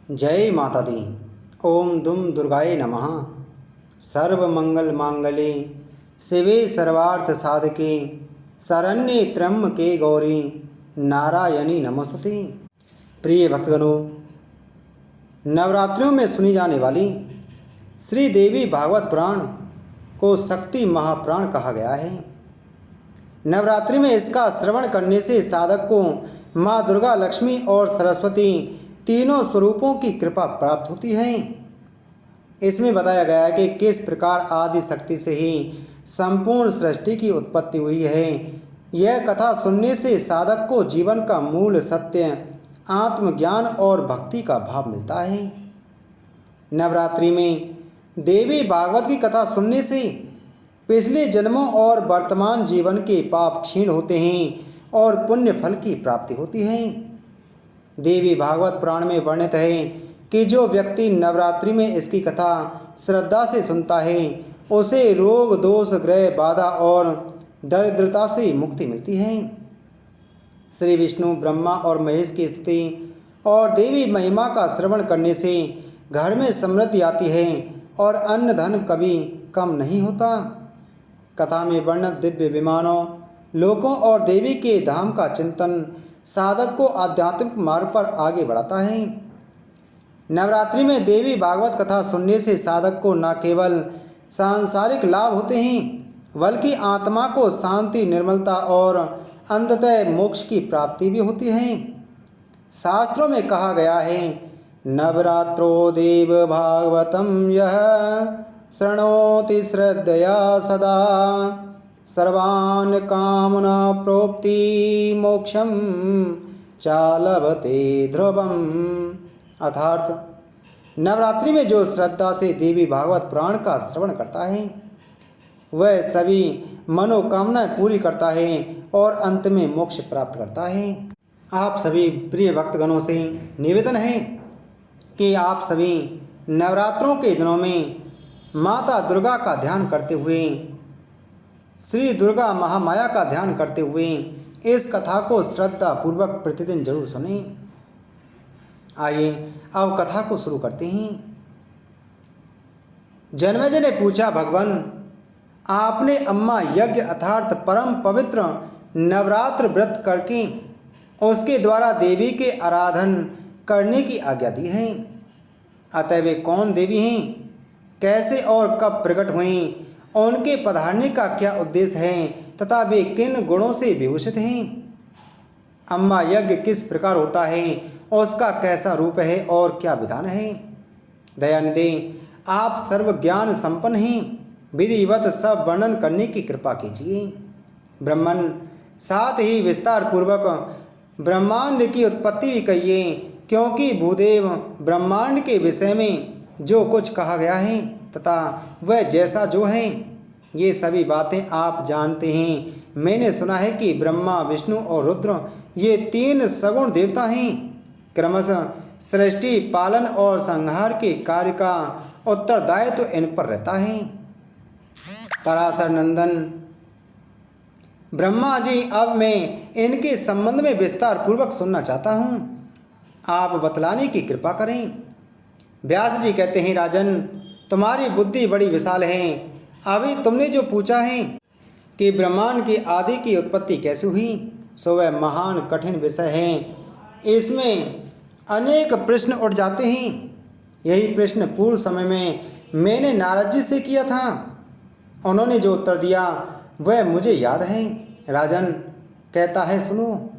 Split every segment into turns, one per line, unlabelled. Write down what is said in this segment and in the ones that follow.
जय माता दी। ओम दुम दुर्गाय नमः। सर्वमंगल मांगल्ये शिवे सर्वार्थ साधके शरण्ये त्र्यंबके गौरी नारायणी नमोस्तुते। प्रिय भक्तगणों, नवरात्रियों में सुनी जाने वाली श्री देवी भागवत पुराण को शक्ति महापुराण कहा गया है। नवरात्रि में इसका श्रवण करने से साधक को माँ दुर्गा, लक्ष्मी और सरस्वती तीनों स्वरूपों की कृपा प्राप्त होती है। इसमें बताया गया है कि किस प्रकार आदि शक्ति से ही संपूर्ण सृष्टि की उत्पत्ति हुई है। यह कथा सुनने से साधक को जीवन का मूल सत्य, आत्मज्ञान और भक्ति का भाव मिलता है। नवरात्रि में देवी भागवत की कथा सुनने से पिछले जन्मों और वर्तमान जीवन के पाप क्षीण होते हैं और पुण्य फल की प्राप्ति होती है। देवी भागवत पुराण में वर्णित है कि जो व्यक्ति नवरात्रि में इसकी कथा श्रद्धा से सुनता है उसे रोग, दोष, ग्रह, बाधा और दरिद्रता से मुक्ति मिलती है। श्री विष्णु, ब्रह्मा और महेश की स्तुति और देवी महिमा का श्रवण करने से घर में समृद्धि आती है और अन्न धन कभी कम नहीं होता। कथा में वर्णित दिव्य विमानों, लोकों और देवी के धाम का चिंतन साधक को आध्यात्मिक मार्ग पर आगे बढ़ाता है। नवरात्रि में देवी भागवत कथा सुनने से साधक को न केवल सांसारिक लाभ होते हैं बल्कि आत्मा को शांति, निर्मलता और अंततः मोक्ष की प्राप्ति भी होती है। शास्त्रों में कहा गया है, नवरात्रो देव भागवतम यह शृणोति श्रद्धया सदा सर्वान् कामना प्रोक्ति मोक्षम चालभते ध्रुवम। अर्थात नवरात्रि में जो श्रद्धा से देवी भागवत पुराण का श्रवण करता है वह सभी मनोकामनाएं पूरी करता है और अंत में मोक्ष प्राप्त करता है। आप सभी प्रिय भक्तगणों से निवेदन है कि आप सभी नवरात्रों के दिनों में माता दुर्गा का ध्यान करते हुए, श्री दुर्गा महामाया का ध्यान करते हुए इस कथा को श्रद्धा पूर्वक प्रतिदिन जरूर सुनें। आइए अब कथा को शुरू करते हैं। जन्मेजय ने पूछा, भगवान, आपने अम्मा यज्ञ अर्थात परम पवित्र नवरात्र व्रत करके उसके द्वारा देवी के आराधन करने की आज्ञा दी है। अतः वे कौन देवी हैं, कैसे और कब प्रकट हुई, उनके पधारने का क्या उद्देश्य है तथा वे किन गुणों से विभूषित हैं। अम्मा यज्ञ किस प्रकार होता है, उसका कैसा रूप है और क्या विधान है। दयानिधि, आप सर्व ज्ञान संपन्न हैं, विधिवत सब वर्णन करने की कृपा कीजिए। ब्रह्मन, साथ ही विस्तार पूर्वक ब्रह्मांड की उत्पत्ति भी कहिए, क्योंकि भूदेव ब्रह्मांड के विषय में जो कुछ कहा गया है तथा वह जैसा जो है ये सभी बातें आप जानते हैं। मैंने सुना है कि ब्रह्मा, विष्णु और रुद्र ये तीन सगुण देवता हैं। क्रमशः सृष्टि, पालन और संहार के कार्य का उत्तरदायित्व इन पर रहता है। पराशर नंदन ब्रह्मा जी, अब मैं इनके संबंध में विस्तार पूर्वक सुनना चाहता हूँ, आप बतलाने की कृपा करें। व्यास जी कहते हैं, राजन, तुम्हारी बुद्धि बड़ी विशाल है। अभी तुमने जो पूछा है कि ब्रह्मांड की आदि की उत्पत्ति कैसे हुई, सो वह महान कठिन विषय है। इसमें अनेक प्रश्न उठ जाते हैं। यही प्रश्न पूर्व समय में मैंने नारद जी से किया था। उन्होंने जो उत्तर दिया वह मुझे याद है। राजन कहता है, सुनो।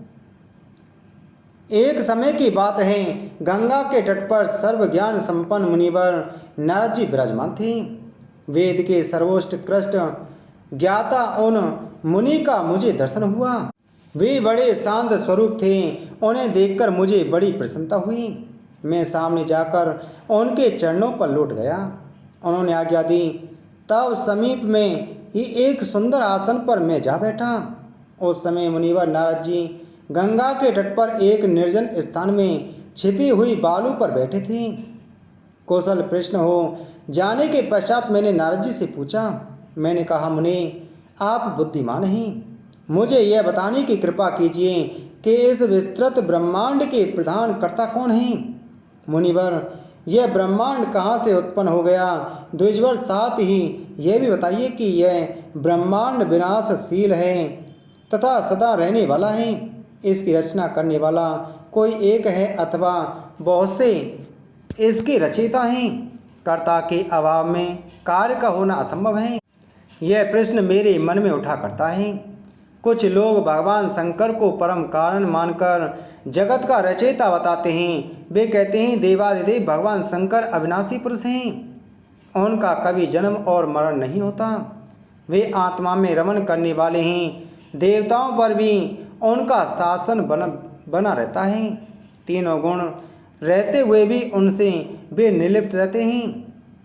एक समय की बात है, गंगा के तट पर सर्व ज्ञान संपन्न मुनिवर नारद जी विराजमान थे। वेद के सर्वोत्कृष्ट ज्ञाता उन मुनि का मुझे दर्शन हुआ। वे बड़े शांत स्वरूप थे। उन्हें देखकर मुझे बड़ी प्रसन्नता हुई। मैं सामने जाकर उनके चरणों पर लौट गया। उन्होंने आज्ञा दी। तब समीप में ही एक सुंदर आसन पर मैं जा बैठा। उस समय मुनिवर नारद जी गंगा के तट पर एक निर्जन स्थान में छिपी हुई बालू पर बैठे थे। कौशल प्रश्न हो जाने के पश्चात मैंने नारद जी से पूछा। मैंने कहा, मुनि, आप बुद्धिमान हैं, मुझे यह बताने की कृपा कीजिए कि इस विस्तृत ब्रह्मांड के प्रधान कर्ता कौन हैं। मुनिवर, यह ब्रह्मांड कहाँ से उत्पन्न हो गया? द्विजवर, साथ ही यह भी बताइए कि यह ब्रह्मांड विनाशशील है तथा सदा रहने वाला है। इसकी रचना करने वाला कोई एक है अथवा बहुत से इसके रचयिता हैं? कर्ता के अभाव में कार्य का होना असंभव है। यह प्रश्न मेरे मन में उठा करता है। कुछ लोग भगवान शंकर को परम कारण मानकर जगत का रचयिता बताते हैं। वे कहते हैं देवादिदेव भगवान शंकर अविनाशी पुरुष हैं, उनका कभी जन्म और मरण नहीं होता। वे आत्मा में रमण करने वाले हैं। देवताओं पर भी उनका शासन बना रहता है। तीनों गुण रहते हुए भी उनसे वे निर्लिप्त रहते हैं।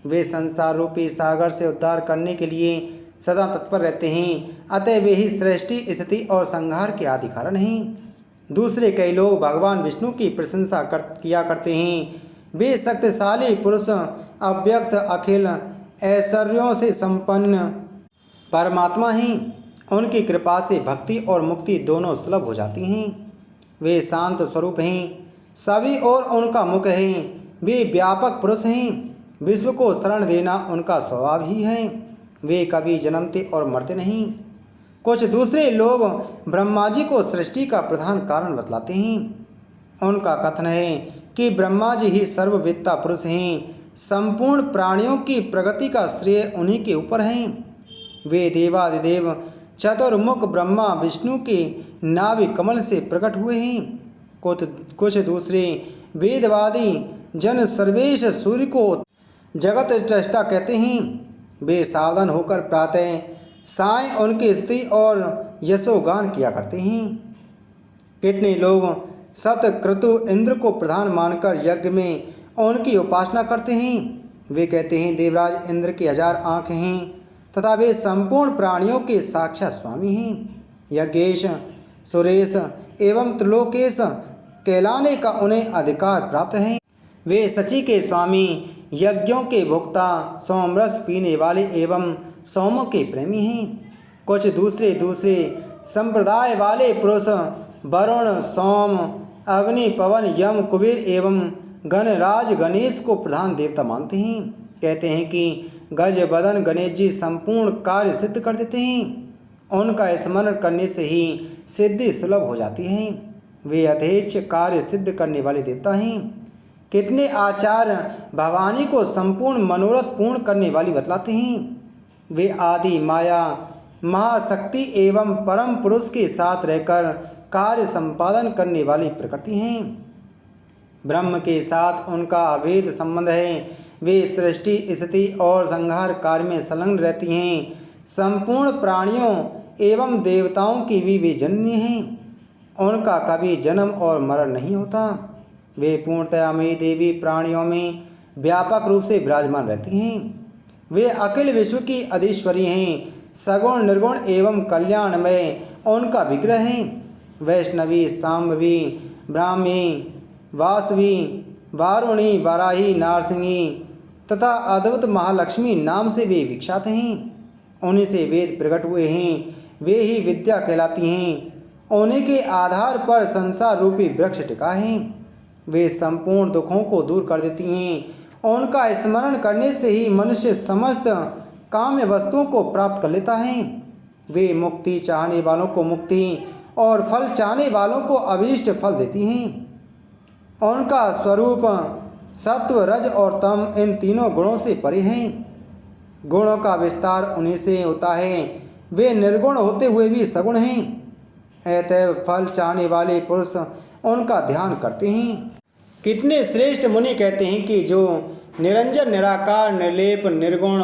वे संसार रूपी सागर से उद्धार करने के लिए सदा तत्पर रहते हैं। अतः वे ही सृष्टि, स्थिति और संहार के आदि कारण हैं। दूसरे कई लोग भगवान विष्णु की प्रशंसा किया करते हैं। वे शक्तिशाली पुरुष, अव्यक्त, अखिल ऐश्वर्यों से संपन्न परमात्मा हैं। उनकी कृपा से भक्ति और मुक्ति दोनों सुलभ हो जाती हैं। वे शांत स्वरूप हैं, सभी और उनका मुख है। वे व्यापक पुरुष हैं। विश्व को शरण देना उनका स्वभाव ही है। वे कभी जन्मते और मरते नहीं। कुछ दूसरे लोग ब्रह्मा जी को सृष्टि का प्रधान कारण बतलाते हैं। उनका कथन है कि ब्रह्मा जी ही सर्ववेत्ता पुरुष हैं। संपूर्ण प्राणियों की प्रगति का श्रेय उन्हीं के ऊपर है। वे देवादिदेव चतुर्मुख ब्रह्मा विष्णु के नाभि कमल से प्रकट हुए हैं। कुछ दूसरे वेदवादी जन सर्वेश सूर्य को जगत दृष्टा कहते हैं। वे सावधान होकर प्रातः साय उनकी स्तुति और यशोगान किया करते हैं। कितने लोग सतक्रतु इंद्र को प्रधान मानकर यज्ञ में उनकी उपासना करते हैं। वे कहते हैं देवराज इंद्र की 1000 आँखें हैं तथा वे संपूर्ण प्राणियों के साक्षात स्वामी हैं। यज्ञेश, सुरेश एवं त्रिलोकेश कहलाने का उन्हें अधिकार प्राप्त है। वे सची के स्वामी, यज्ञों के भोक्ता, सोमरस पीने वाले एवं सोमों के प्रेमी हैं। कुछ दूसरे संप्रदाय वाले पुरुष वरुण, सोम, अग्नि, पवन, यम, कुबेर एवं गणराज गणेश को प्रधान देवता मानते हैं। कहते हैं कि गज बदन गणेश जी संपूर्ण कार्य सिद्ध कर देते हैं। उनका स्मरण करने से ही सिद्धि सुलभ हो जाती है। वे यथेच्छ कार्य सिद्ध करने वाले देवता हैं। कितने आचार्य भवानी को संपूर्ण मनोरथ पूर्ण करने वाली बतलाते हैं। वे आदि माया, महाशक्ति एवं परम पुरुष के साथ रहकर कार्य संपादन करने वाली प्रकृति हैं। ब्रह्म के साथ उनका अभेद संबंध है। वे सृष्टि, स्थिति और संहार कार्य में संलग्न रहती हैं। संपूर्ण प्राणियों एवं देवताओं की भी वे जननी हैं। उनका कभी जन्म और मरण नहीं होता। वे पूर्णतया में देवी प्राणियों में व्यापक रूप से विराजमान रहती हैं। वे अखिल विश्व की अधीश्वरी हैं। सगुण, निर्गुण एवं कल्याणमय उनका विग्रह है। वैष्णवी, सांभवी, ब्राह्मी, वासवी, वारुणी, वाराही, नारसिंही तथा अद्भुत महालक्ष्मी नाम से वे विख्यात हैं। उन्हीं से वेद प्रकट हुए हैं। वे ही विद्या कहलाती हैं। उन्हीं के आधार पर संसार रूपी वृक्ष टिका है। वे संपूर्ण दुखों को दूर कर देती हैं। उनका स्मरण करने से ही मनुष्य समस्त काम्य वस्तुओं को प्राप्त कर लेता है। वे मुक्ति चाहने वालों को मुक्ति और फल चाहने वालों को अभीष्ट फल देती हैं। उनका स्वरूप सत्व, रज और तम इन तीनों गुणों से परे हैं। गुणों का विस्तार उन्हीं से होता है। वे निर्गुण होते हुए भी सगुण हैं। अतएव फल चाहने वाले पुरुष उनका ध्यान करते हैं। कितने श्रेष्ठ मुनि कहते हैं कि जो निरंजन, निराकार, निर्लेप, निर्गुण,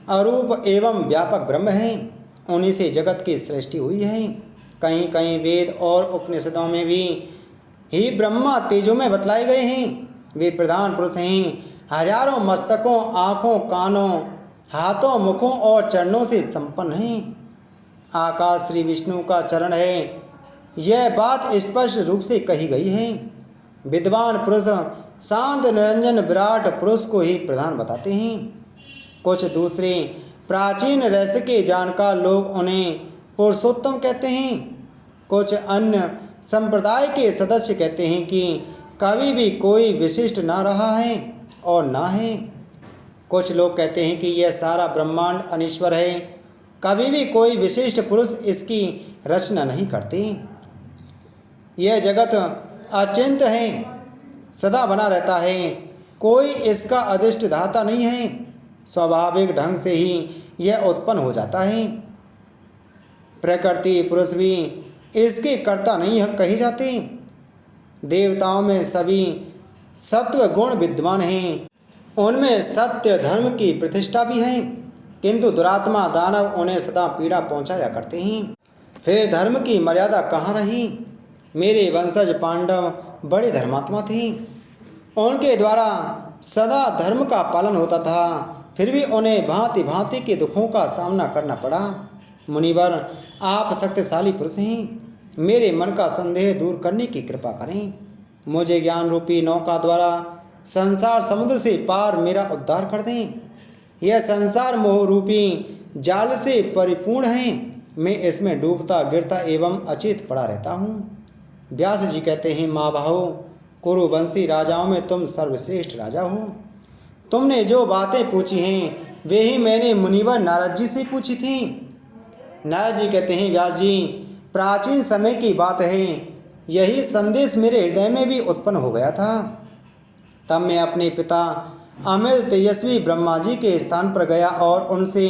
अरूप एवं व्यापक ब्रह्म है, उन्हीं से जगत की सृष्टि हुई है। कहीं कहीं वेद और उपनिषदों में भी ही ब्रह्मा तेजों में बतलाए गए हैं। वे प्रधान पुरुष हैं। हजारों मस्तकों, आँखों, कानों, हाथों, मुखों और चरणों से संपन्न हैं। आकाश श्री विष्णु का चरण है, यह बात स्पष्ट रूप से कही गई है। विद्वान पुरुष शांत, निरंजन, विराट पुरुष को ही प्रधान बताते हैं। कुछ दूसरे प्राचीन रहस्य के जानकार लोग उन्हें पुरुषोत्तम कहते हैं। कुछ अन्य संप्रदाय के सदस्य कहते हैं कि कभी भी कोई विशिष्ट ना रहा है और ना है। कुछ लोग कहते हैं कि यह सारा ब्रह्मांड अनीश्वर है, कभी भी कोई विशिष्ट पुरुष इसकी रचना नहीं करते। यह जगत अचिंत्य है, सदा बना रहता है, कोई इसका अधिष्ठाता नहीं है, स्वाभाविक ढंग से ही यह उत्पन्न हो जाता है। प्रकृति पुरुष भी इसके कर्ता नहीं कहे जाते। देवताओं में सभी सत्व गुण विद्वान हैं, उनमें सत्य धर्म की प्रतिष्ठा भी है, किंतु दुरात्मा दानव उन्हें सदा पीड़ा पहुंचाया करते हैं। फिर धर्म की मर्यादा कहाँ रही? मेरे वंशज पांडव बड़े धर्मात्मा थे, उनके द्वारा सदा धर्म का पालन होता था, फिर भी उन्हें भांति भांति के दुखों का सामना करना पड़ा। मुनिवर, आप शक्तिशाली पुरुष हैं, मेरे मन का संदेह दूर करने की कृपा करें। मुझे ज्ञान रूपी नौका द्वारा संसार समुद्र से पार मेरा उद्धार कर दें। यह संसार मोह रूपी जाल से परिपूर्ण है, मैं इसमें डूबता गिरता एवं अचेत पड़ा रहता हूँ। व्यास जी कहते हैं, महाबाहो, कुरुवंशी राजाओं में तुम सर्वश्रेष्ठ राजा हो। तुमने जो बातें पूछी हैं वे ही मैंने मुनिवर नारद जी से पूछी थी। नारद जी कहते हैं, व्यास जी, प्राचीन समय की बात है, यही संदेश मेरे हृदय में भी उत्पन्न हो गया था। तब मैं अपने पिता अमित तेजस्वी ब्रह्मा जी के स्थान पर गया और उनसे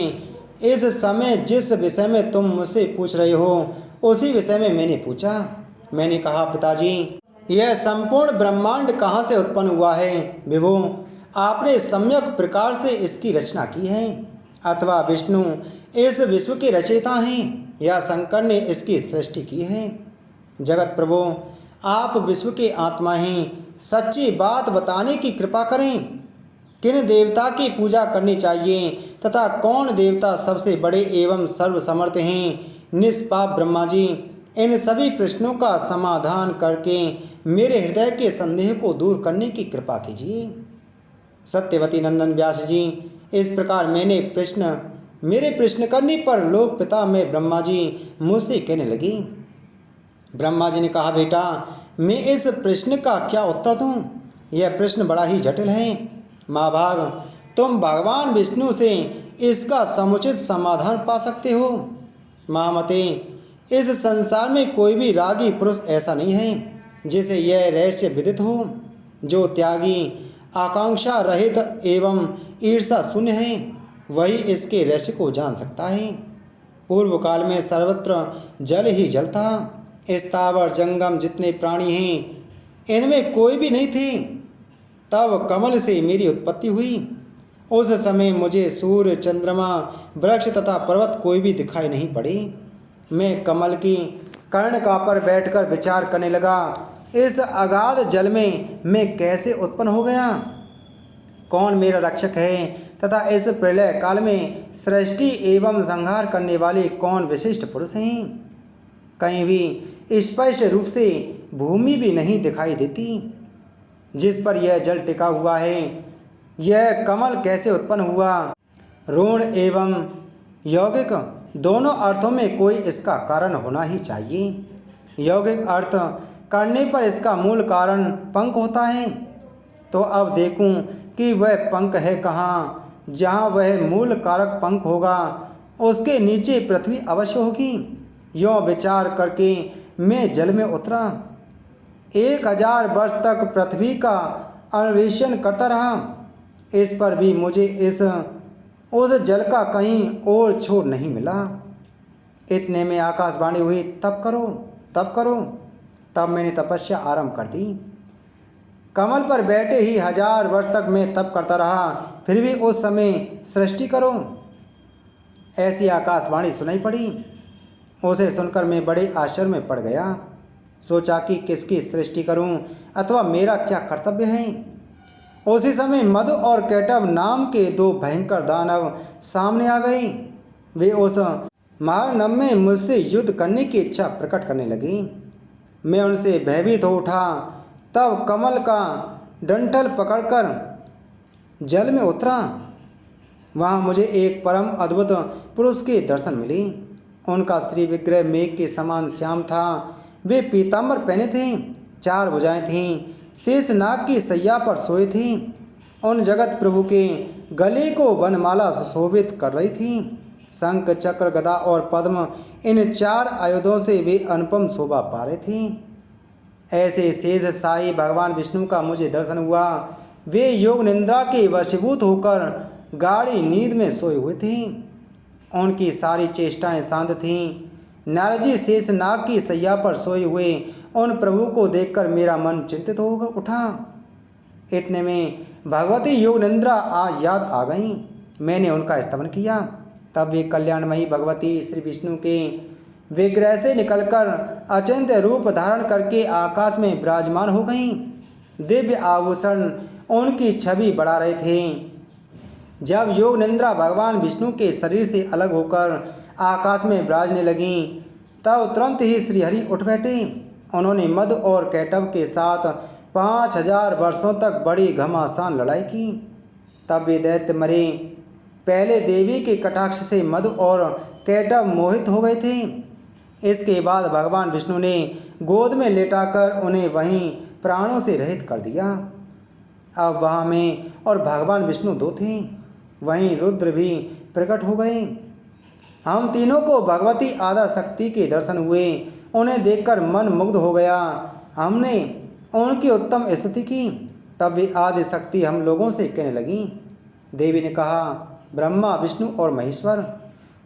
इस समय जिस विषय में तुम मुझसे पूछ रहे हो उसी विषय में मैंने पूछा। मैंने कहा, पिताजी, यह संपूर्ण ब्रह्मांड कहाँ से उत्पन्न हुआ है? विभु, आपने सम्यक प्रकार से इसकी रचना की है, अथवा विष्णु इस विश्व के रचयिता हैं या शंकर ने इसकी सृष्टि की है? जगत प्रभु, आप विश्व के आत्मा हैं, सच्ची बात बताने की कृपा करें। किन देवता की पूजा करनी चाहिए तथा कौन देवता सबसे बड़े एवं सर्वसमर्थ हैं? निष्पाप ब्रह्मा जी, इन सभी प्रश्नों का समाधान करके मेरे हृदय के संदेह को दूर करने की कृपा कीजिए। सत्यवती नंदन व्यास जी, इस प्रकार मेरे प्रश्न करने पर लोक पिता में ब्रह्मा जी मुझसे कहने लगी। ब्रह्मा जी ने कहा, बेटा, मैं इस प्रश्न का क्या उत्तर दूं? यह प्रश्न बड़ा ही जटिल है। महाभाग, तुम भगवान विष्णु से इसका समुचित समाधान पा सकते हो। महामते, इस संसार में कोई भी रागी पुरुष ऐसा नहीं है जिसे यह रहस्य विदित हो। जो त्यागी, आकांक्षा रहित एवं ईर्षा शून्य है, वही इसके रहस्य को जान सकता है। पूर्व काल में सर्वत्र जल ही जल था। स्थावर जंगम जितने प्राणी हैं, इनमें कोई भी नहीं थे। तब कमल से मेरी उत्पत्ति हुई। उस समय मुझे सूर्य, चंद्रमा, वृक्ष तथा पर्वत कोई भी दिखाई नहीं पड़े। मैं कमल की कर्णिका पर बैठकर विचार करने लगा, इस अगाध जल में मैं कैसे उत्पन्न हो गया? कौन मेरा रक्षक है तथा इस प्रलय काल में सृष्टि एवं संहार करने वाले कौन विशिष्ट पुरुष हैं? कहीं भी स्पष्ट रूप से भूमि भी नहीं दिखाई देती जिस पर यह जल टिका हुआ है। यह कमल कैसे उत्पन्न हुआ? ऋण एवं यौगिक दोनों अर्थों में कोई इसका कारण होना ही चाहिए। यौगिक अर्थ करने पर इसका मूल कारण पंख होता है, तो अब देखूं कि वह पंख है कहाँ। जहाँ वह मूल कारक पंख होगा उसके नीचे पृथ्वी अवश्य होगी। यों विचार करके मैं जल में उतरा। 1000 वर्ष तक पृथ्वी का अन्वेषण करता रहा, इस पर भी मुझे उस जल का कहीं और छोर नहीं मिला। इतने में आकाशवाणी हुई, तप करो, तप करो। तब मैंने तपस्या आरंभ कर दी। कमल पर बैठे ही 1000 वर्ष तक मैं तप करता रहा, फिर भी उस समय सृष्टि करो, ऐसी आकाशवाणी सुनाई पड़ी। उसे सुनकर मैं बड़े आश्चर्य में पड़ गया। सोचा कि किसकी सृष्टि करूं अथवा मेरा क्या कर्तव्य है। उसी समय मधु और कैटव नाम के 2 भयंकर दानव सामने आ गए। वे उस महानव में मुझसे युद्ध करने की इच्छा प्रकट करने लगी। मैं उनसे भयभीत हो उठा। तब कमल का डंठल पकड़कर जल में उतरा। वहाँ मुझे एक परम अद्भुत पुरुष के दर्शन मिले। उनका श्री विग्रह मेघ के समान श्याम था। वे पीताम्बर पहने थे, 4 भुजाएं थीं, शेषनाग की सैया पर सोए थी। उन जगत प्रभु के गले को वनमाला सुशोभित कर रही थी। शंख, चक्र, गदा और पद्म, इन 4 आयुधों से वे अनुपम शोभा पा रहे थी। ऐसे शेष शाही भगवान विष्णु का मुझे दर्शन हुआ। वे योग निंद्रा के वशीभूत होकर गाढ़ी नींद में सोए हुए थे। उनकी सारी चेष्टाएं शांत थीं। नारद जी शेषनाग की सैया पर सोए हुए उन प्रभु को देखकर मेरा मन चिंतित हो उठा। इतने में भगवती योग निंद्रा याद आ गईं। मैंने उनका स्तवन किया। तब वे कल्याणमयी भगवती श्री विष्णु के विग्रह से निकलकर अचिंत्य रूप धारण करके आकाश में विराजमान हो गईं। दिव्य आभूषण उनकी छवि बढ़ा रहे थे। जब योग निंद्रा भगवान विष्णु के शरीर से अलग होकर आकाश में विराजने लगीं, तब तुरंत ही श्रीहरि उठ बैठे। उन्होंने मद और कैटव के साथ 5000 वर्षों तक बड़ी घमासान लड़ाई की। तब वे दैत्य मरे। पहले देवी के कटाक्ष से मद और कैटव मोहित हो गए थे। इसके बाद भगवान विष्णु ने गोद में लेटाकर उन्हें वहीं प्राणों से रहित कर दिया। अब वहाँ मैं और भगवान विष्णु 2 थे। वहीं रुद्र भी प्रकट हो गए। हम तीनों को भगवती आद्या शक्ति के दर्शन हुए। उन्हें देखकर मन मुग्ध हो गया। हमने उनकी उत्तम स्तुति की। तब वे आद्य शक्ति हम लोगों से कहने लगी। देवी ने कहा, ब्रह्मा, विष्णु और महेश्वर,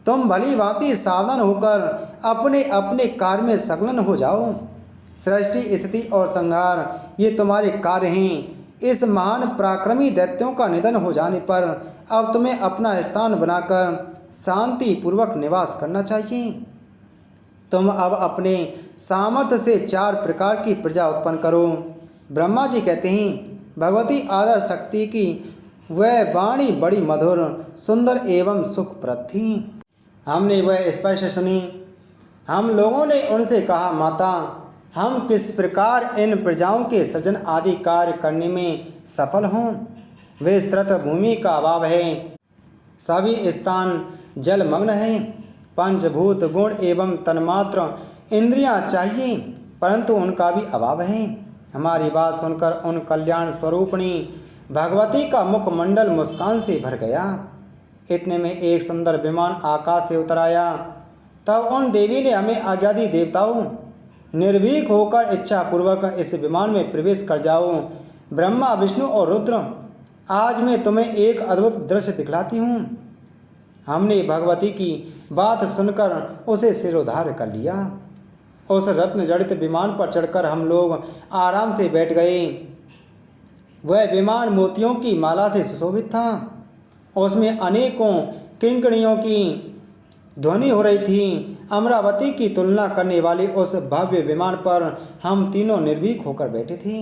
तुम भली भांति सावधान होकर अपने अपने कार्य में संलग्न हो जाओ। सृष्टि, स्थिति और संहार ये तुम्हारे कार्य हैं। इस महान पराक्रमी दैत्यों का निधन हो जाने पर अब तुम्हें अपना स्थान बनाकर शांति पूर्वक निवास करना चाहिए। तुम अब अपने सामर्थ्य से 4 प्रकार की प्रजा उत्पन्न करो। ब्रह्मा जी कहते हैं, भगवती आद्या शक्ति की वह वाणी बड़ी मधुर, सुंदर एवं सुखप्रद थी। हमने वह स्पष्ट सुनी। हम लोगों ने उनसे कहा, माता, हम किस प्रकार इन प्रजाओं के सृजन आदि कार्य करने में सफल हों। विस्तृत भूमि का अभाव है। सभी स्थान जलमग्न है। पंचभूत, गुण एवं तन्मात्र इंद्रियां चाहिए, परंतु उनका भी अभाव है। हमारी बात सुनकर उन कल्याण स्वरूपिणी भगवती का मुखमंडल मुस्कान से भर गया। इतने में एक सुंदर विमान आकाश से उतर आया। तब उन देवी ने हमें आज्ञा दी, देवताओं, निर्भीक होकर इच्छापूर्वक इस विमान में प्रवेश कर जाओ। ब्रह्मा, विष्णु और रुद्र, आज मैं तुम्हें एक अद्भुत दृश्य दिखलाती हूँ। हमने भगवती की बात सुनकर उसे सिरोधार्य कर लिया। उस रत्न जड़ित विमान पर चढ़कर हम लोग आराम से बैठ गए। वह विमान मोतियों की माला से सुशोभित था। उसमें अनेकों किंकणियों की ध्वनि हो रही थी। अमरावती की तुलना करने वाले उस भव्य विमान पर हम तीनों निर्भीक होकर बैठे थे।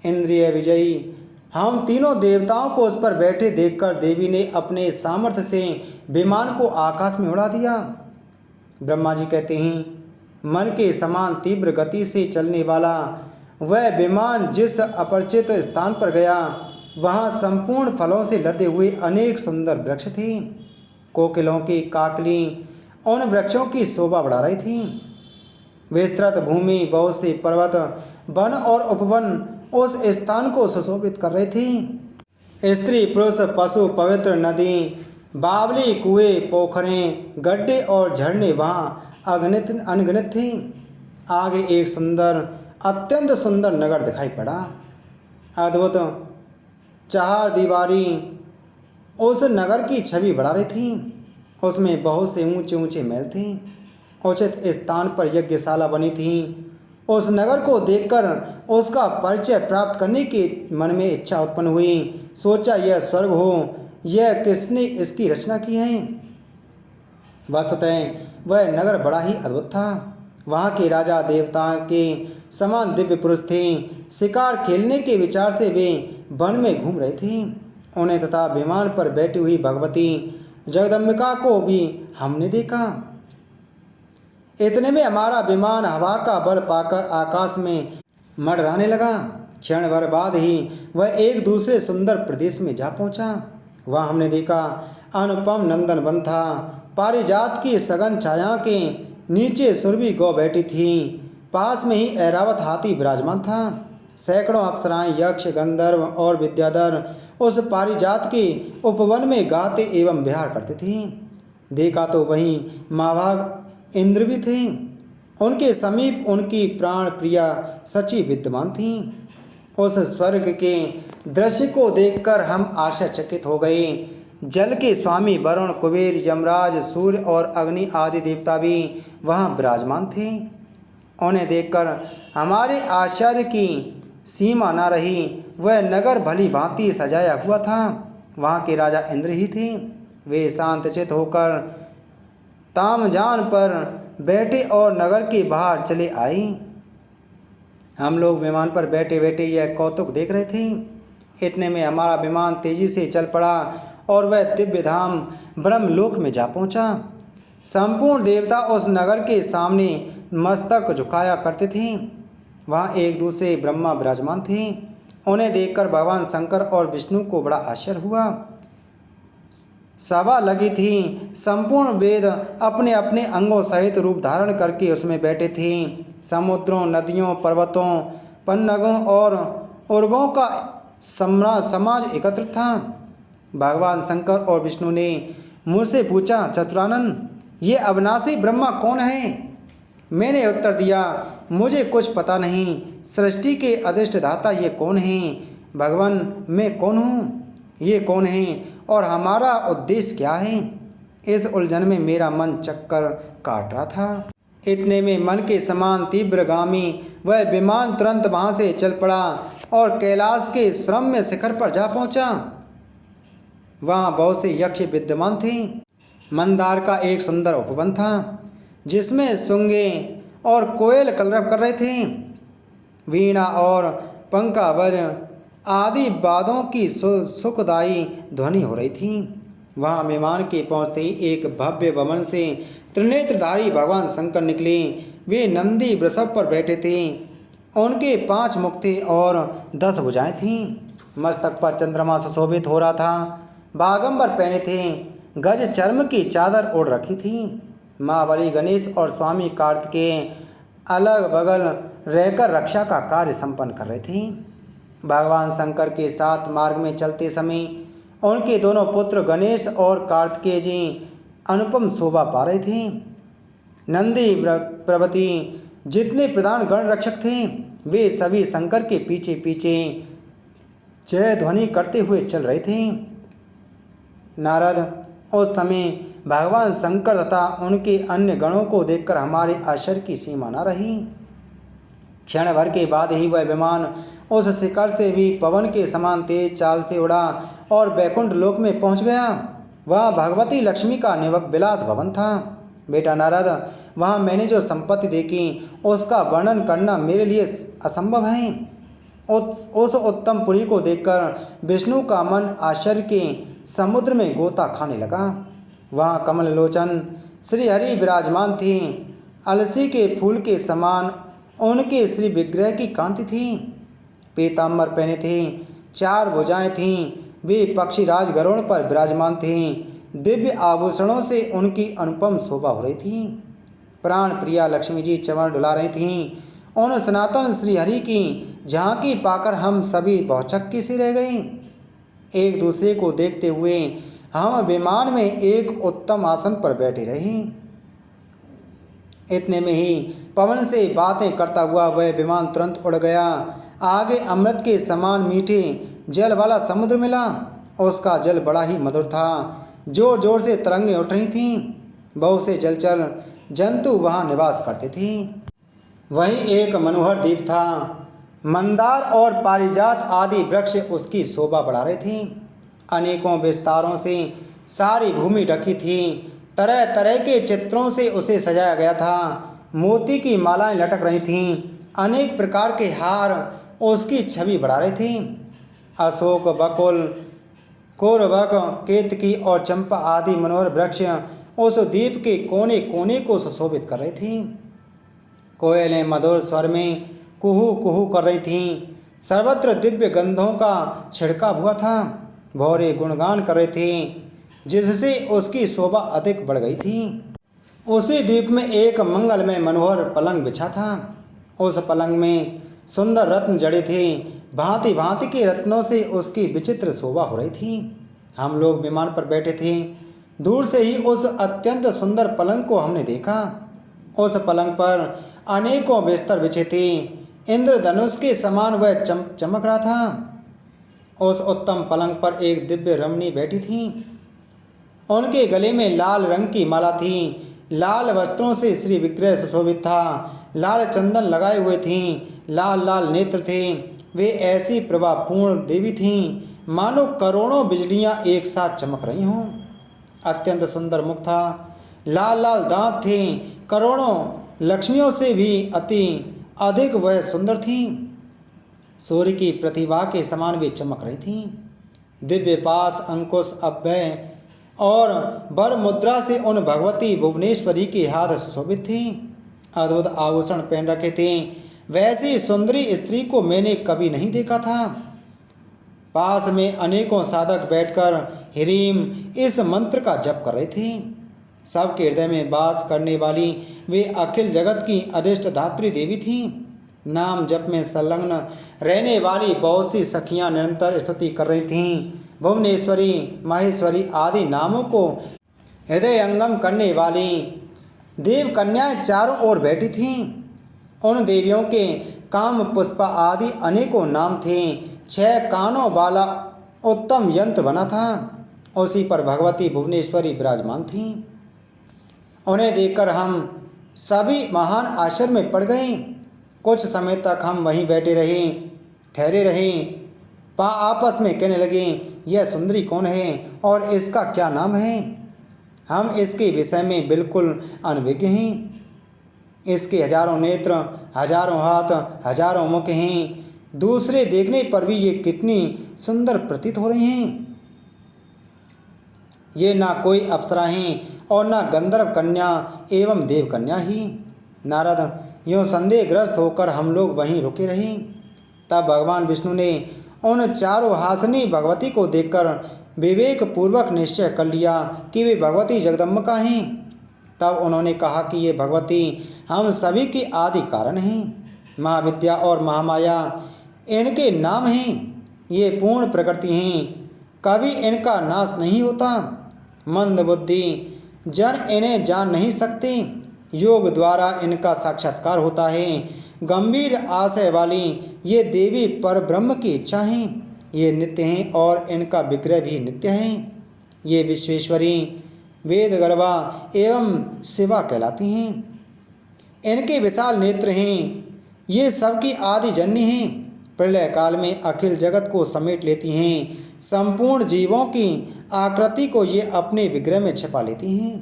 इंद्रिय विजयी हम तीनों देवताओं को उस पर बैठे देखकर देवी ने अपने सामर्थ्य से विमान को आकाश में उड़ा दिया। ब्रह्मा जी कहते हैं, मन के समान तीव्र गति से चलने वाला वह विमान जिस अपरिचित स्थान पर गया, वहाँ संपूर्ण फलों से लदे हुए अनेक सुंदर वृक्ष थे। कोकिलों की काकली उन वृक्षों की शोभा बढ़ा रही थी। विस्तृत भूमि, बहुत से पर्वत, वन और उपवन उस स्थान को सुशोभित कर रहे थे। स्त्री, पुरुष, पशु, पवित्र नदी, बावली, कुएं, पोखरें, गड्ढे और झरने वहाँ अनगिनत थे। आगे एक सुंदर, अत्यंत सुंदर नगर दिखाई पड़ा। अद्भुत 4 दीवारी उस नगर की छवि बढ़ा रही थी। उसमें बहुत से ऊंचे ऊंचे महल थे। उचित स्थान पर यज्ञशाला बनी थी। उस नगर को देखकर उसका परिचय प्राप्त करने की मन में इच्छा उत्पन्न हुई। सोचा, यह स्वर्ग हो, यह किसने इसकी रचना की है। वस्तुतः वह नगर बड़ा ही अद्भुत था। वहाँ के राजा देवताओं के समान दिव्य पुरुष थे। शिकार खेलने के विचार से वे वन में घूम रहे थे। उन्हें तथा विमान पर बैठी हुई भगवती जगदम्बिका को भी हमने देखा। इतने में हमारा विमान हवा का बल पाकर आकाश में मंडराने लगा। क्षण भर बाद ही वह एक दूसरे सुंदर प्रदेश में जा पहुंचा। वहाँ हमने देखा अनुपम नंदन वन था। पारिजात की सघन छाया के नीचे सुरभि गौ बैठी थी। पास में ही ऐरावत हाथी विराजमान था। सैकड़ों अप्सराएं, यक्ष, गंधर्व और विद्याधर उस पारिजात के उपवन में गाते एवं विहार करते थे। देखा तो वहीं महाभाग इंद्र भी थे। उनके समीप उनकी प्राण प्रिया सची विद्यमान थी। उस स्वर्ग के दृश्य को देखकर हम आश्चर्यचकित हो गए। जल के स्वामी वरुण, कुबेर, यमराज, सूर्य और अग्नि आदि देवता भी वहाँ विराजमान थे। उन्हें देखकर हमारे आश्चर्य की सीमा न रही। वह नगर भली भांति सजाया हुआ था। वहाँ के राजा इंद्र ही थे। वे शांतचित होकर तामजान पर बैठे और नगर के बाहर चले आए। हम लोग विमान पर बैठे बैठे यह कौतुक देख रहे थे। इतने में हमारा विमान तेजी से चल पड़ा और वह दिव्य धाम ब्रह्मलोक में जा पहुंचा। संपूर्ण देवता उस नगर के सामने मस्तक झुकाया करते थे। वहाँ एक दूसरे ब्रह्मा विराजमान थे। उन्हें देखकर भगवान शंकर और विष्णु को बड़ा आश्चर्य हुआ। सभा लगी थी। संपूर्ण वेद अपने अपने अंगों सहित रूप धारण करके उसमें बैठे थे। समुद्रों, नदियों, पर्वतों, पन्नगों और उर्गों का समाज एकत्र था। भगवान शंकर और विष्णु ने मुझसे पूछा, चतुरानन, ये अविनाशी ब्रह्मा कौन है? मैंने उत्तर दिया, मुझे कुछ पता नहीं। सृष्टि के अधिष्ठाता ये कौन हैं? भगवान, मैं कौन हूँ? ये कौन हैं और हमारा उद्देश्य क्या है? इस उलझन में मेरा मन चक्कर काट रहा था। इतने में मन के समान तीव्रगामी वह विमान तुरंत वहाँ से चल पड़ा और कैलाश के श्रम्य शिखर पर जा पहुँचा। वहाँ बहुत से यक्ष विद्यमान थे। मंदार का एक सुंदर उपवन था जिसमें सुंगे और कोयल कलरव कर रहे थे। वीणा और पंकावज आदि वाद्यों की सुखदायी ध्वनि हो रही थी। वहाँ विमान के पहुँचते ही एक भव्य भवन से त्रिनेत्रधारी भगवान शंकर निकले। वे नंदी वृषभ पर बैठे थे। उनके 5 मुख थे और 10 भुजाएं थीं। मस्तक पर चंद्रमा सुशोभित हो रहा था। बागंबर पहने थे। गज चर्म की चादर ओढ़ रखी थी। महाबली गणेश और स्वामी कार्तिकेय अलग बगल रहकर रक्षा का कार्य संपन्न कर रहे थे। भगवान शंकर के साथ मार्ग में चलते समय उनके दोनों पुत्र गणेश और कार्तिकेय जी अनुपम शोभा पा रहे थे। नंदी प्रभृति जितने प्रधान गण रक्षक थे वे सभी शंकर के पीछे पीछे जय ध्वनि करते हुए चल रहे थे। नारद उस समय भगवान शंकर तथा उनके अन्य गणों को देखकर हमारे आश्चर्य की सीमा न रही। क्षण भर के बाद ही वह विमान उस शिखर से भी पवन के समान तेज चाल से उड़ा और बैकुंठ लोक में पहुंच गया। वह भगवती लक्ष्मी का निवास विलास भवन था। बेटा नारद, वहाँ मैंने जो संपत्ति देखी उसका वर्णन करना मेरे लिए असंभव है। उस उत्तम पुरी को देखकर विष्णु का मन आश्चर्य के समुद्र में गोता खाने लगा। वहाँ कमल लोचन श्रीहरि विराजमान थे। अलसी के फूल के समान उनके श्री विग्रह की कांति थी। पीताम्बर पहने थे। 4 भुजाएं थीं। वे पक्षीराज गरुड़ पर विराजमान थे। दिव्य आभूषणों से उनकी अनुपम शोभा हो रही थी। प्राण प्रिया लक्ष्मी जी चरण डुला रही थीं। उन सनातन श्रीहरि की झांकी पाकर हम सभी बहुचक्के से रह गए। एक दूसरे को देखते हुए हम विमान में एक उत्तम आसन पर बैठे रहे। इतने में ही पवन से बातें करता हुआ वह विमान तुरंत उड़ गया। आगे अमृत के समान मीठे जल वाला समुद्र मिला। उसका जल बड़ा ही मधुर था। जोर जोर से तरंगें उठ रही थीं। बहुत से जलचर जंतु वहाँ निवास करते थे। वहीं एक मनोहर द्वीप था। मंदार और पारिजात आदि वृक्ष उसकी शोभा बढ़ा रहे थे। अनेकों विस्तारों से सारी भूमि ढकी थी। तरह तरह के चित्रों से उसे सजाया गया था। मोती की मालाएं लटक रही थीं। अनेक प्रकार के हार उसकी छवि बढ़ा रहे थे। अशोक, बकुल, कोरबक, केतकी और चंपा आदि मनोहर वृक्ष उस द्वीप के कोने कोने को सुशोभित कर रहे थे। कोयलें मधुर स्वर में कुहू कुहू कर रही थीं। सर्वत्र दिव्य गंधों का छिड़काव हुआ था। भौरे गुणगान कर रहे थे जिससे उसकी शोभा अधिक बढ़ गई थी। उसी द्वीप में एक मंगलमय मनोहर पलंग बिछा था। उस पलंग में सुंदर रत्न जड़े थे। भांति भांति के रत्नों से उसकी विचित्र शोभा हो रही थी। हम लोग विमान पर बैठे थे। दूर से ही उस अत्यंत सुंदर पलंग को हमने देखा। उस पलंग पर अनेकों बिस्तर बिछे थे। इंद्रधनुष के समान वह चमक रहा था। उस उत्तम पलंग पर एक दिव्य रमणी बैठी थी। उनके गले में लाल रंग की माला थी। लाल वस्त्रों से श्री विग्रह सुशोभित था। लाल चंदन लगाए हुए थीं। लाल लाल नेत्र थे। वे ऐसी प्रभापूर्ण देवी थीं मानो करोड़ों बिजलियां एक साथ चमक रही हों। अत्यंत सुंदर मुख था। लाल लाल दांत थे। करोड़ों लक्ष्मियों से भी अति अधिक वह सुंदर थी। सूर्य की प्रतिभा के समान वे चमक रही थीं। दिव्य पास, अंकुश, अभय और वर मुद्रा से उन भगवती भुवनेश्वरी के हाथ सुशोभित थी। अद्भुत आभूषण पहन रखे थे। वैसी सुंदरी स्त्री को मैंने कभी नहीं देखा था। पास में अनेकों साधक बैठकर ह्रीम इस मंत्र का जप कर रहे थे। सबके हृदय में वास करने वाली वे अखिल जगत की अरिष्ट धात्री देवी थी। नाम जप में संलग्न रहने वाली बहुत सी सखियां निरंतर स्तुति कर रही थीं। भुवनेश्वरी, माहेश्वरी आदि नामों को हृदयंगम करने वाली देव कन्याएं चारों ओर बैठी थीं। उन देवियों के काम, पुष्पा आदि अनेकों नाम थे। 6 कानों वाला उत्तम यंत्र बना था। उसी पर भगवती भुवनेश्वरी विराजमान थीं। उन्हें देखकर हम सभी महान आश्चर्य में पड़ गए। कुछ समय तक हम वहीं बैठे रहे, ठहरे रहे। आपस में कहने लगे, यह सुंदरी कौन है और इसका क्या नाम है? हम इसके विषय में बिल्कुल अनभिज्ञ हैं। इसके हजारों नेत्र, हजारों हाथ, हजारों मुख हैं। दूसरे देखने पर भी ये कितनी सुंदर प्रतीत हो रही हैं। ये ना कोई अप्सरा हैं और ना गंधर्व कन्या एवं देव कन्या ही। नारद यूँ संदेहग्रस्त होकर हम लोग वहीं रुके रहे। तब भगवान विष्णु ने उन चारों हासनी भगवती को देखकर विवेक पूर्वक निश्चय कर लिया कि वे भगवती जगदम्बिका हैं। तब उन्होंने कहा कि ये भगवती हम सभी के आदि कारण हैं। महाविद्या और महामाया इनके नाम हैं। ये पूर्ण प्रकृति हैं, कभी इनका नाश नहीं होता। मंद बुद्धि जन इन्हें जान नहीं सकते। योग द्वारा इनका साक्षात्कार होता है। गंभीर आशय वाली ये देवी पर ब्रह्म की इच्छा हैं। ये नित्य हैं और इनका विग्रह भी नित्य है। ये विश्वेश्वरी, वेद गर्भा एवं शिवा कहलाती हैं। इनके विशाल नेत्र हैं। ये सबकी आदि जननी हैं। प्रलय काल में अखिल जगत को समेट लेती हैं। संपूर्ण जीवों की आकृति को ये अपने विग्रह में छिपा लेती हैं।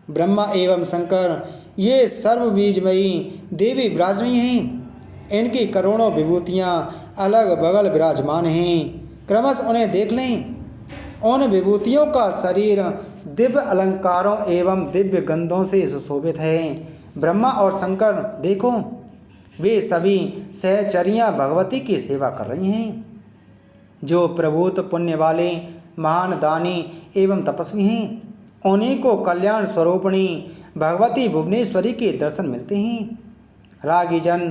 ब्रह्मा एवं शंकर ये सर्वबीजमयी देवी विराज रही हैं। इनकी करोड़ों विभूतियाँ अलग बगल विराजमान हैं। क्रमश उन्हें देख लें। उन विभूतियों का शरीर दिव्य अलंकारों एवं दिव्य गंधों से सुशोभित है। ब्रह्मा और शंकर देखो, वे सभी सहचरियाँ भगवती की सेवा कर रही हैं। जो प्रभूत पुण्य वाले महान दानी एवं तपस्वी हैं, उन्हीं को कल्याण स्वरूपिणी भगवती भुवनेश्वरी के दर्शन मिलते हैं। रागी जन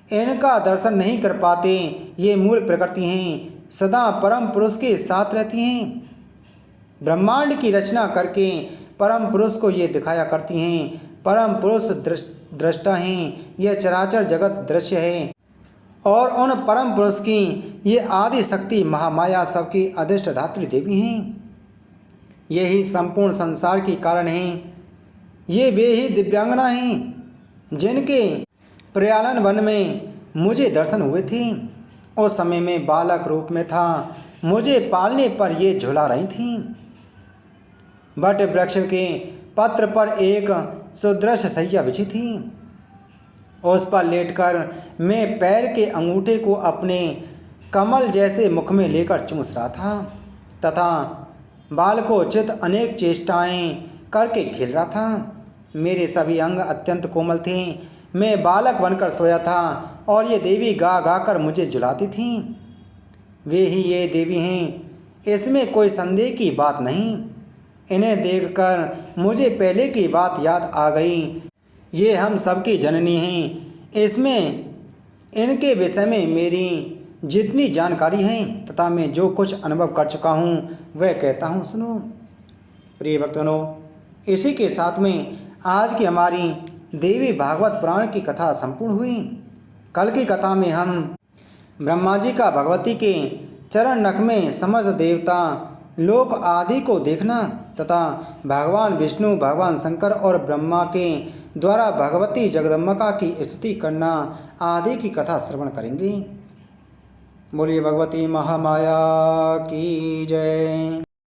इनका दर्शन नहीं कर पाते। ये मूल प्रकृति हैं, सदा परम पुरुष के साथ रहती हैं। ब्रह्मांड की रचना करके परम पुरुष को ये दिखाया करती हैं। परम पुरुष दृष्टा हैं। यह चराचर जगत दृश्य है और उन परम पुरुष की ये आदि शक्ति महामाया सबकी अधिष्ठ धात्री देवी हैं। यही संपूर्ण संसार की कारण हैं। ये वे ही दिव्यांगना हैं जिनके प्रयालन वन में मुझे दर्शन हुए थे। उस समय में बालक रूप में था। मुझे पालने पर ये झुला रही थीं। बट वृक्ष के पत्र पर एक सुदृश्य शैया बिछी थी। उस पर लेटकर मैं पैर के अंगूठे को अपने कमल जैसे मुख में लेकर चूस रहा था तथा बालकोचित अनेक चेष्टाएं करके खेल रहा था। मेरे सभी अंग अत्यंत कोमल थे। मैं बालक बनकर सोया था और ये देवी गा गा कर मुझे झुलाती थीं। वे ही ये देवी हैं, इसमें कोई संदेह की बात नहीं। इन्हें देखकर मुझे पहले की बात याद आ गई। ये हम सबकी जननी हैं, इसमें इनके विषय में मेरी जितनी जानकारी है तथा मैं जो कुछ अनुभव कर चुका हूँ वह कहता हूँ, सुनो। प्रिय भक्तजनों, इसी के साथ में आज की हमारी देवी भागवत पुराण की कथा संपूर्ण हुई। कल की कथा में हम ब्रह्मा जी का भगवती के चरण नख में समस्त देवता लोक आदि को देखना तथा भगवान विष्णु, भगवान शंकर और ब्रह्मा के द्वारा भगवती जगदम्बिका की स्तुति करना आदि की कथा श्रवण करेंगे। बोलिए भगवती महामाया की जय।